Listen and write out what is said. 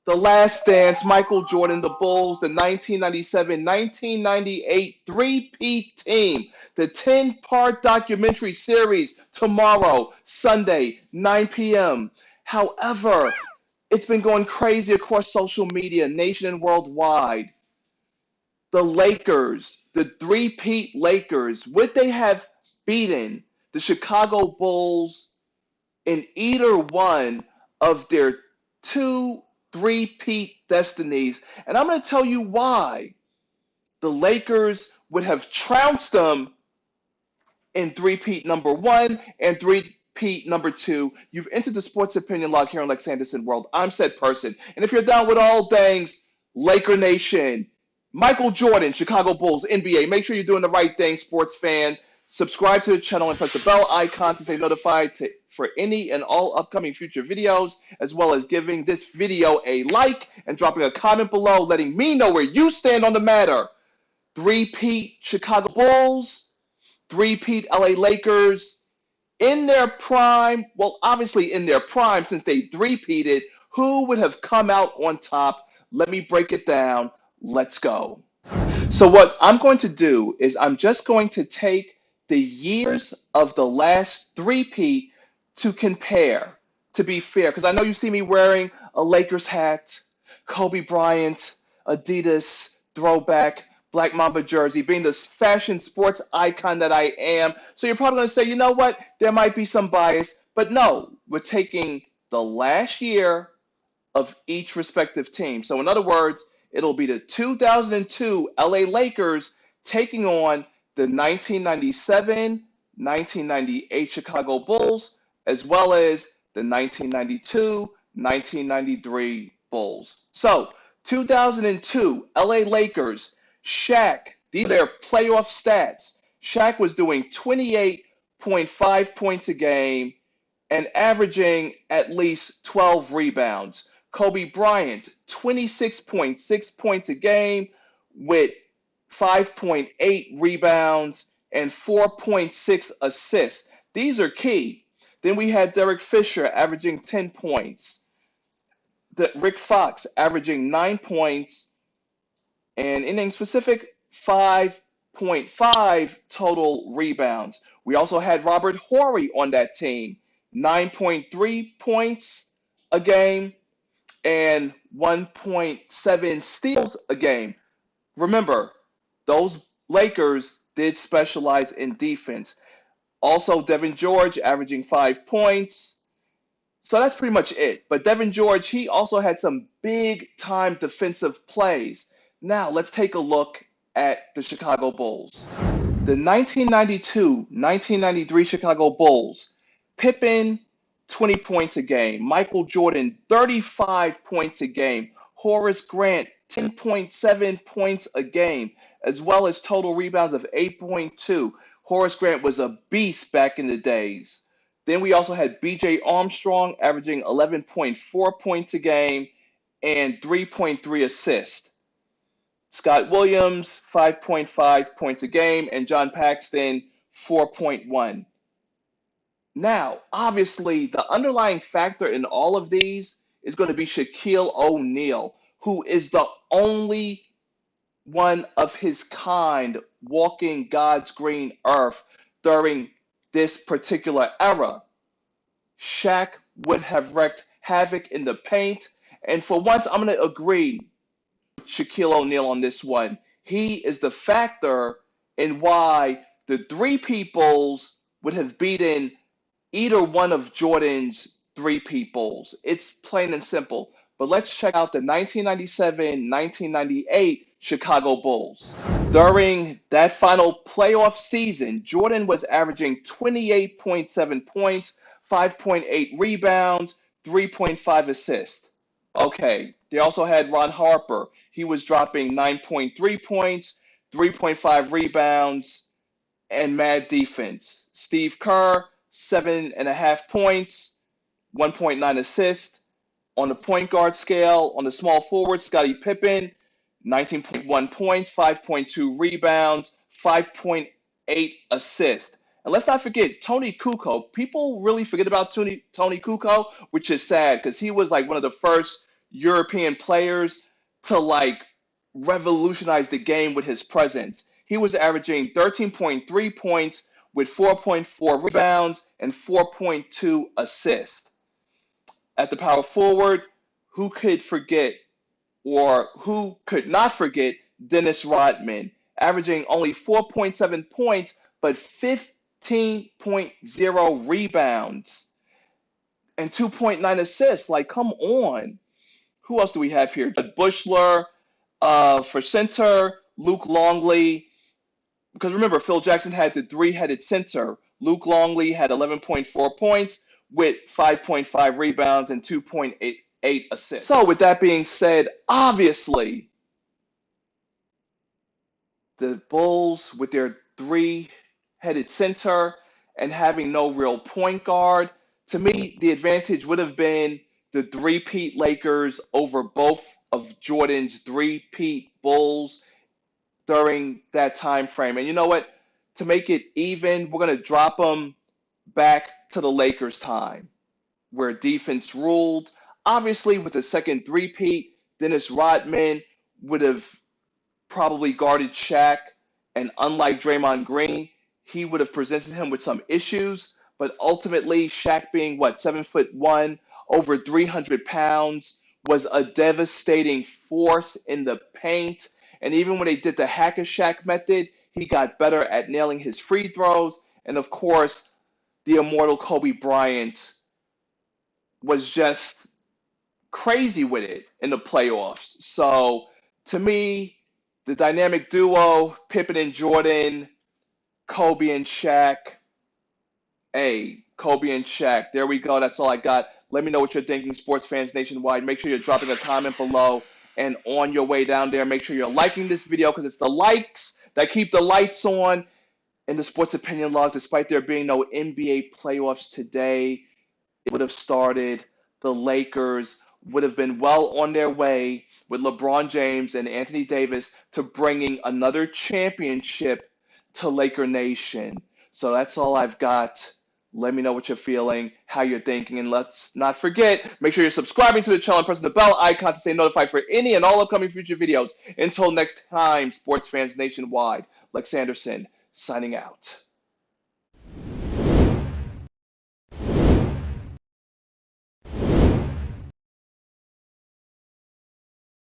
The Last Dance, Michael Jordan, the Bulls, the 1997-1998 three-peat team. The 10-part documentary series tomorrow, Sunday, 9 p.m. However, it's been going crazy across social media, nation and worldwide. The Lakers, the three-peat Lakers, would they have beaten the Chicago Bulls in either one of their two three-peat destinies? And I'm going to tell you why. The Lakers would have trounced them in three-peat number one and three-peat number two. You've entered the Sports Opinion Log here on Lex Anderson World. I'm said person. And if you're down with all things Laker Nation, Michael Jordan, Chicago Bulls, NBA, make sure you're doing the right thing, sports fan. Subscribe to the channel and press the bell icon to stay notified for any and all upcoming future videos, as well as giving this video a like and dropping a comment below, letting me know where you stand on the matter. Three-peat Chicago Bulls, three-peat LA Lakers, in their prime, well, obviously in their prime since they three-peated, who would have come out on top? Let me break it down. Let's go. So what I'm going to do is I'm just going to take the years of the last three-peat to compare, to be fair, because I know you see me wearing a Lakers hat, Kobe Bryant, Adidas, throwback, Black Mamba jersey, being this fashion sports icon that I am. So you're probably going to say, you know what, there might be some bias, but no, we're taking the last year of each respective team. So in other words, it'll be the 2002 LA Lakers taking on the 1997-1998 Chicago Bulls, as well as the 1992-1993 Bulls. So 2002 LA Lakers, Shaq, these are their playoff stats. Shaq was doing 28.5 points a game and averaging at least 12 rebounds. Kobe Bryant, 26.6 points a game with 5.8 rebounds and 4.6 assists. These are key. Then we had Derek Fisher averaging 10 points. Rick Fox averaging 9 points and inning specific 5.5 total rebounds. We also had Robert Horry on that team, 9.3 points a game and 1.7 steals a game. Remember, those Lakers did specialize in defense. Also, Devin George averaging 5 points. So that's pretty much it. But Devin George, he also had some big-time defensive plays. Now, let's take a look at the Chicago Bulls. The 1992-1993 Chicago Bulls, Pippen, 20 points a game. Michael Jordan, 35 points a game. Horace Grant, 10.7 points a game, as well as total rebounds of 8.2. Horace Grant was a beast back in the days. Then we also had B.J. Armstrong averaging 11.4 points a game and 3.3 assists. Scott Williams, 5.5 points a game, and John Paxson, 4.1. Now, obviously, the underlying factor in all of these is going to be Shaquille O'Neal, who is the only one of his kind walking God's green earth during this particular era. Shaq would have wreaked havoc in the paint, and for once, I'm going to agree with Shaquille O'Neal on this one. He is the factor in why the three peoples would have beaten either one of Jordan's three peoples. It's plain and simple. But let's check out the 1997-1998 Chicago Bulls. During that final playoff season, Jordan was averaging 28.7 points, 5.8 rebounds, 3.5 assists. Okay, they also had Ron Harper. He was dropping 9.3 points, 3.5 rebounds, and mad defense. Steve Kerr, 7.5 points, 1.9 assists. On the point guard scale, on the small forward, Scottie Pippen, 19.1 points, 5.2 rebounds, 5.8 assists. And let's not forget Tony Kukoc. People really forget about Tony Kukoc, which is sad because he was like one of the first European players to like revolutionize the game with his presence. He was averaging 13.3 points with 4.4 rebounds and 4.2 assists. At the power forward, who could forget or who could not forget Dennis Rodman, averaging only 4.7 points but 15.0 rebounds and 2.9 assists. Like, come on. Who else do we have here? Judd Bushler for center, Luke Longley. Because remember, Phil Jackson had the three-headed center. Luke Longley had 11.4 points with 5.5 rebounds and 2.88 assists. So with that being said, obviously, the Bulls with their three-headed center and having no real point guard, to me, the advantage would have been the three-peat Lakers over both of Jordan's three-peat Bulls during that time frame. And you know what? To make it even, we're going to drop them back to the Lakers time where defense ruled. Obviously, with the second three-peat, Dennis Rodman would have probably guarded Shaq, and unlike Draymond Green, he would have presented him with some issues. But ultimately, Shaq being what, 7'1", over 300 pounds, was a devastating force in the paint. And even when they did the Hack-a-Shaq method, he got better at nailing his free throws. And of course, the immortal Kobe Bryant was just crazy with it in the playoffs. So to me, the dynamic duo, Pippen and Jordan, Kobe and Shaq. Hey, Kobe and Shaq. There we go. That's all I got. Let me know what you're thinking, sports fans nationwide. Make sure you're dropping a comment below. And on your way down there, make sure you're liking this video because it's the likes that keep the lights on in the Sports Opinion Log. Despite there being no NBA playoffs today, it would have started. The Lakers would have been well on their way with LeBron James and Anthony Davis to bringing another championship to Laker Nation. So that's all I've got. Let me know what you're feeling, how you're thinking, and let's not forget, make sure you're subscribing to the channel and pressing the bell icon to stay notified for any and all upcoming future videos. Until next time, sports fans nationwide, Lex Anderson signing out.